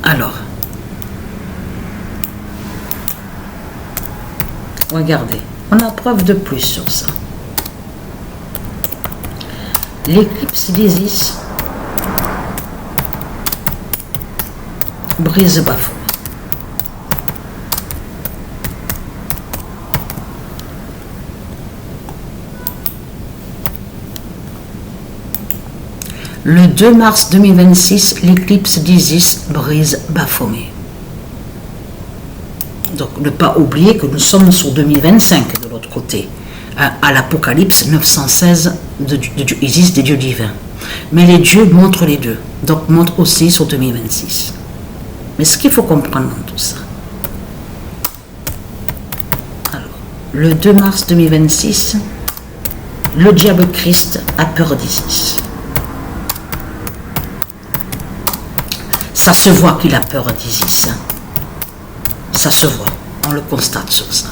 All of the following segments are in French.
Alors, regardez, on a preuve de plus sur ça. L'éclipse d'Isis brise Baphomet. Le 2 mars 2026, l'éclipse d'Isis brise Baphomet. Donc, ne pas oublier que nous sommes sur 2025 de l'autre côté, à l'Apocalypse 916 de Isis, des dieux divins. Mais les dieux montrent les deux, donc montrent aussi sur 2026. Mais ce qu'il faut comprendre dans tout ça, alors, le 2 mars 2026, le diable Christ a peur d'Isis. Ça se voit qu'il a peur d'Isis. Ça se voit, on le constate sur ça.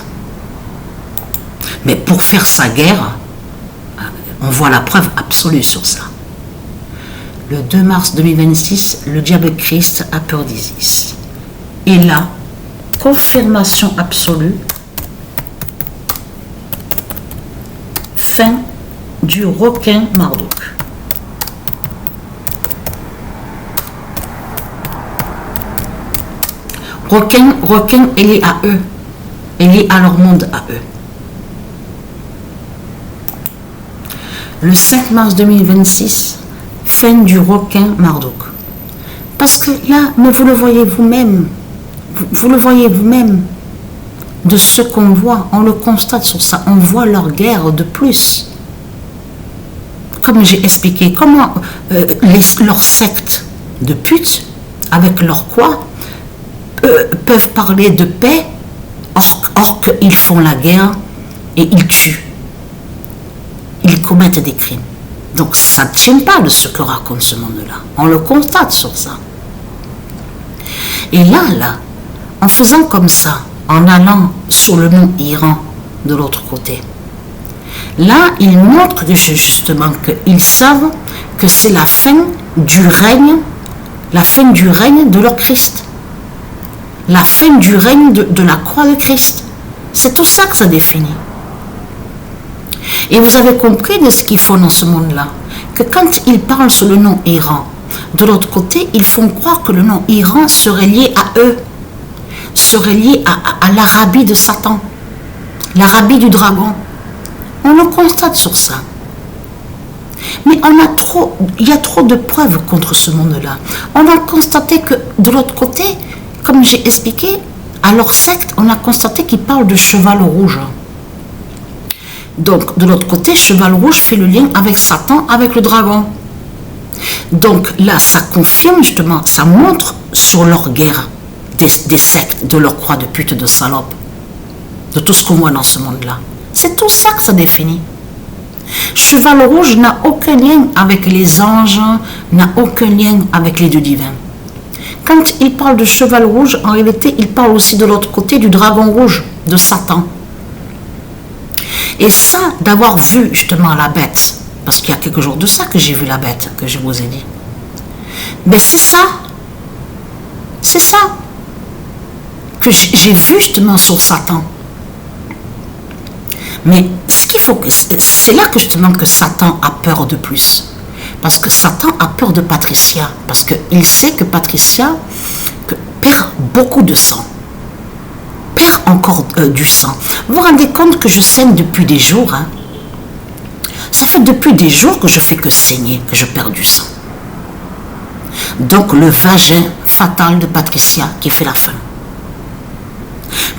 Mais pour faire sa guerre, on voit la preuve absolue sur ça. Le 2 mars 2026, le diable Christ a peur d'Isis. Et là, confirmation absolue, fin du requin Marduk. Requin est lié à eux, est lié à leur monde à eux. Le 5 mars 2026, fin du requin Marduk. Parce que là, mais vous le voyez vous-même, vous le voyez vous-même, de ce qu'on voit, on le constate sur ça, on voit leur guerre de plus. Comme j'ai expliqué, comment leurs sectes de putes, avec leur quoi, peuvent parler de paix, or qu'ils font la guerre et ils tuent. Ils commettent des crimes. Donc ça ne tient pas de ce que raconte ce monde-là. On le constate sur ça. Et là, en faisant comme ça, en allant sur le mont Iran de l'autre côté, là, ils montrent justement qu'ils savent que c'est la fin du règne de leur Christ. La fin du règne de la croix de Christ. C'est tout ça que ça définit. Et vous avez compris de ce qu'ils font dans ce monde-là. Que quand ils parlent sur le nom Iran, de l'autre côté, ils font croire que le nom Iran serait lié à eux. Serait lié à l'Arabie de Satan. L'Arabie du dragon. On le constate sur ça. Mais il y a trop de preuves contre ce monde-là. On a constaté que de l'autre côté, comme j'ai expliqué, à leur secte, on a constaté qu'ils parlent de cheval rouge. Donc, de l'autre côté, cheval rouge fait le lien avec Satan, avec le dragon. Donc là, ça confirme justement, ça montre sur leur guerre des sectes, de leur croix de pute, de salope, de tout ce qu'on voit dans ce monde-là. C'est tout ça que ça définit. Cheval rouge n'a aucun lien avec les anges, n'a aucun lien avec les dieux divins. Quand il parle de cheval rouge, en réalité, il parle aussi de l'autre côté du dragon rouge, de Satan. Et ça, d'avoir vu justement la bête, parce qu'il y a quelques jours de ça que j'ai vu la bête, que je vous ai dit. Mais c'est ça que j'ai vu justement sur Satan. Mais ce qu'il faut, c'est là que justement que Satan a peur de plus. Parce que Satan a peur de Patricia. Parce qu'il sait que Patricia perd beaucoup de sang. Perd encore du sang. Vous vous rendez compte que je saigne depuis des jours. Hein? Ça fait depuis des jours que je fais que saigner, que je perds du sang. Donc le vagin fatal de Patricia qui fait la fin.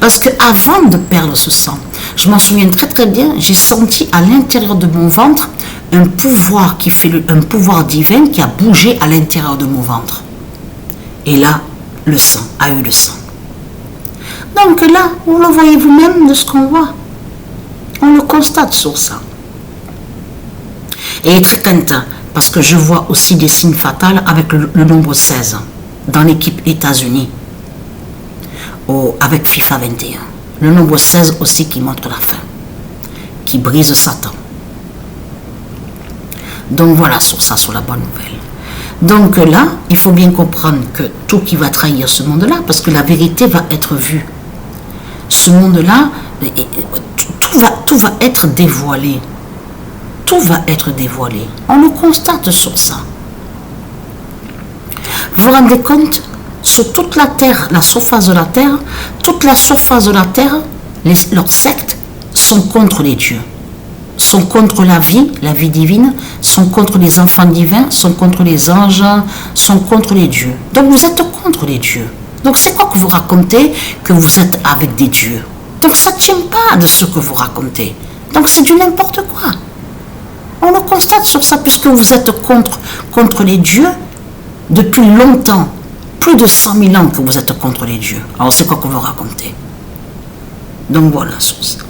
Parce qu'avant de perdre ce sang, je m'en souviens très très bien, j'ai senti à l'intérieur de mon ventre un pouvoir un pouvoir divin qui a bougé à l'intérieur de mon ventre. Et là, le sang a eu le sang. Donc là, vous le voyez vous-même de ce qu'on voit. On le constate sur ça. Et très content, parce que je vois aussi des signes fatals avec le nombre 16 dans l'équipe États-Unis. Avec FIFA 21. Le nombre 16 aussi qui montre la fin, qui brise Satan. Donc voilà sur ça, sur la bonne nouvelle. Donc là, il faut bien comprendre que tout qui va trahir ce monde-là, parce que la vérité va être vue. Ce monde-là, tout va être dévoilé. Tout va être dévoilé. On le constate sur ça. Vous vous rendez compte, sur toute la terre, la surface de la terre, toute la surface de la terre, leurs sectes sont contre les dieux, sont contre la vie divine, sont contre les enfants divins, sont contre les anges, sont contre les dieux. Donc vous êtes contre les dieux. Donc c'est quoi que vous racontez que vous êtes avec des dieux? Donc ça ne tient pas de ce que vous racontez. Donc c'est du n'importe quoi. On le constate sur ça puisque vous êtes contre les dieux depuis longtemps. Plus de 100 000 ans que vous êtes contre les dieux. Alors c'est quoi que vous racontez? Donc voilà, sur ça.